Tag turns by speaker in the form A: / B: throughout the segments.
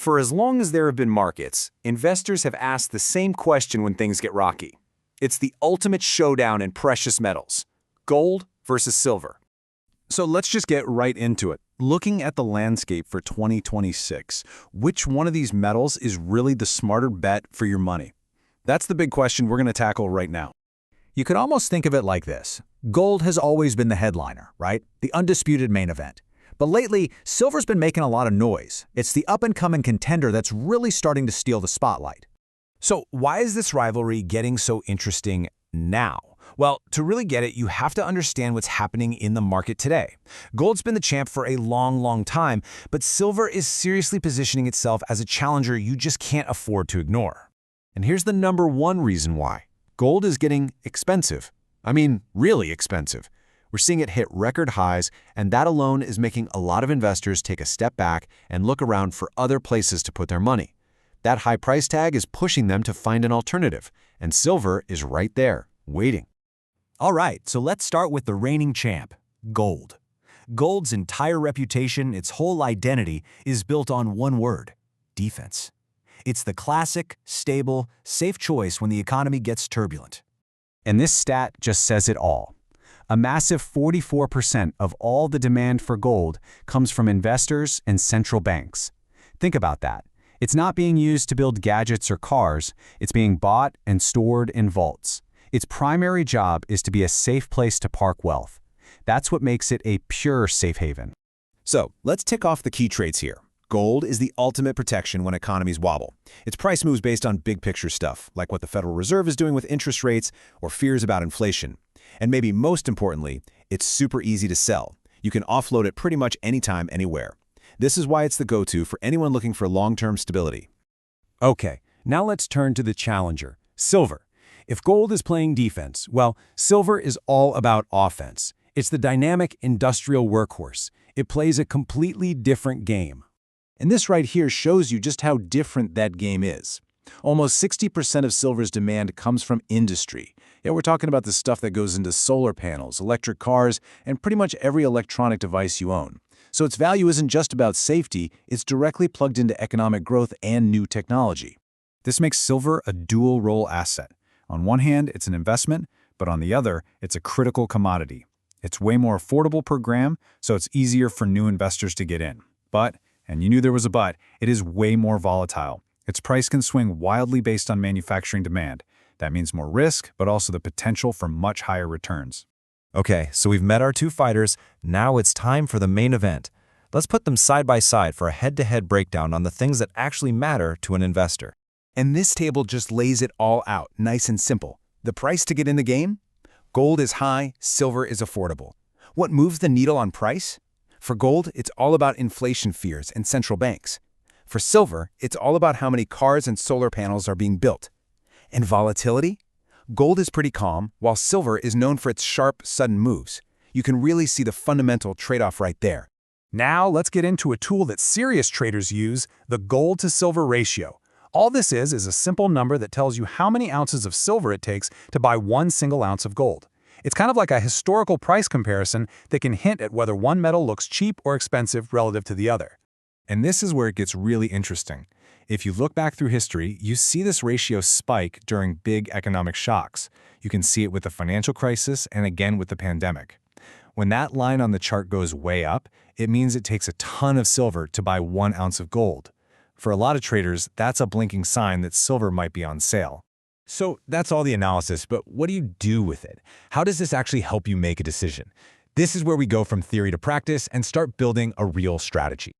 A: For as long as there have been markets, investors have asked the same question when things get rocky. It's the ultimate showdown in precious metals: gold versus silver.
B: So let's just get right into it. Looking at the landscape for 2026, which one of these metals is really the smarter bet for your money? That's the big question we're going to tackle right now.
C: You could almost think of it like this. Gold has always been the headliner, right? The undisputed main event. But lately, silver's been making a lot of noise. It's the up-and-coming contender that's really starting to steal the spotlight.
D: So why is this rivalry getting so interesting now? Well, to really get it, you have to understand what's happening in the market today. Gold's been the champ for a long time, but silver is seriously positioning itself as a challenger you just can't afford to ignore. And here's the #1 reason why. Gold is getting expensive. I mean, really expensive. We're seeing it hit record highs, and that alone is making a lot of investors take a step back and look around for other places to put their money. That high price tag is pushing them to find an alternative, and silver is right there, waiting.
E: All right, so let's start with the reigning champ, gold. Gold's entire reputation, its whole identity, is built on one word: defense. It's the classic, stable, safe choice when the economy gets turbulent.
C: And this stat just says it all. A massive 44% of all the demand for gold comes from investors and central banks. Think about that. It's not being used to build gadgets or cars. It's being bought and stored in vaults. Its primary job is to be a safe place to park wealth. That's what makes it a pure safe haven.
D: So let's tick off the key traits here. Gold is the ultimate protection when economies wobble. Its price moves based on big picture stuff, like what the Federal Reserve is doing with interest rates or fears about inflation. And maybe most importantly, it's super easy to sell. You can offload it pretty much anytime, anywhere. This is why it's the go-to for anyone looking for long-term stability.
E: Okay, now let's turn to the challenger, silver. If gold is playing defense, well, silver is all about offense. It's the dynamic industrial workhorse. It plays a completely different game.
B: And this right here shows you just how different that game is. Almost 60% of silver's demand comes from industry. Yeah, we're talking about the stuff that goes into solar panels, electric cars, and pretty much every electronic device you own. So its value isn't just about safety, it's directly plugged into economic growth and new technology. This makes silver a dual-role asset. On one hand, it's an investment, but on the other, it's a critical commodity. It's way more affordable per gram, so it's easier for new investors to get in. But, and you knew there was a but, it is way more volatile. Its price can swing wildly based on manufacturing demand. That means more risk, but also the potential for much higher returns.
D: Okay, so we've met our two fighters. Now it's time for the main event. Let's put them side by side for a head-to-head breakdown on the things that actually matter to an investor.
A: And this table just lays it all out, nice and simple. The price to get in the game? Gold is high, silver is affordable. What moves the needle on price? For gold, it's all about inflation fears and central banks. For silver, it's all about how many cars and solar panels are being built. And volatility? Gold is pretty calm, while silver is known for its sharp, sudden moves. You can really see the fundamental trade-off right there.
F: Now let's get into a tool that serious traders use, the gold-to-silver ratio. All this is a simple number that tells you how many ounces of silver it takes to buy 1 single ounce of gold. It's kind of like a historical price comparison that can hint at whether one metal looks cheap or expensive relative to the other.
D: And this is where it gets really interesting. If you look back through history, you see this ratio spike during big economic shocks. You can see it with the financial crisis and again with the pandemic. When that line on the chart goes way up, it means it takes a ton of silver to buy 1 ounce of gold. For a lot of traders, that's a blinking sign that silver might be on sale. So that's all the analysis, but what do you do with it? How does this actually help you make a decision? This is where we go from theory to practice and start building a real strategy.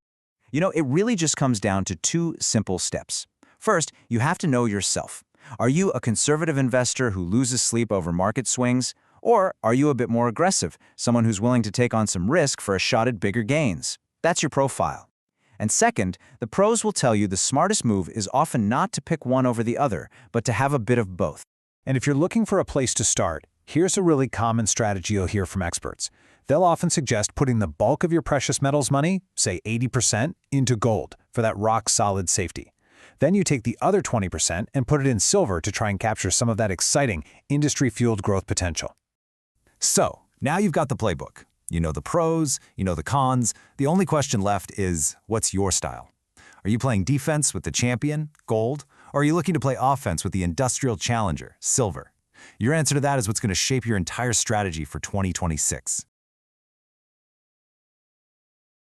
G: You know, it really just comes down to 2 simple steps. First, you have to know yourself. Are you a conservative investor who loses sleep over market swings? Or are you a bit more aggressive, someone who's willing to take on some risk for a shot at bigger gains? That's your profile. And second, the pros will tell you the smartest move is often not to pick one over the other, but to have a bit of both.
B: And if you're looking for a place to start, here's a really common strategy you'll hear from experts. They'll often suggest putting the bulk of your precious metals money, say 80%, into gold for that rock-solid safety. Then you take the other 20% and put it in silver to try and capture some of that exciting, industry-fueled growth potential.
D: So, now you've got the playbook. You know the pros, you know the cons. The only question left is, what's your style? Are you playing defense with the champion, gold, or are you looking to play offense with the industrial challenger, silver? Your answer to that is what's going to shape your entire strategy for 2026.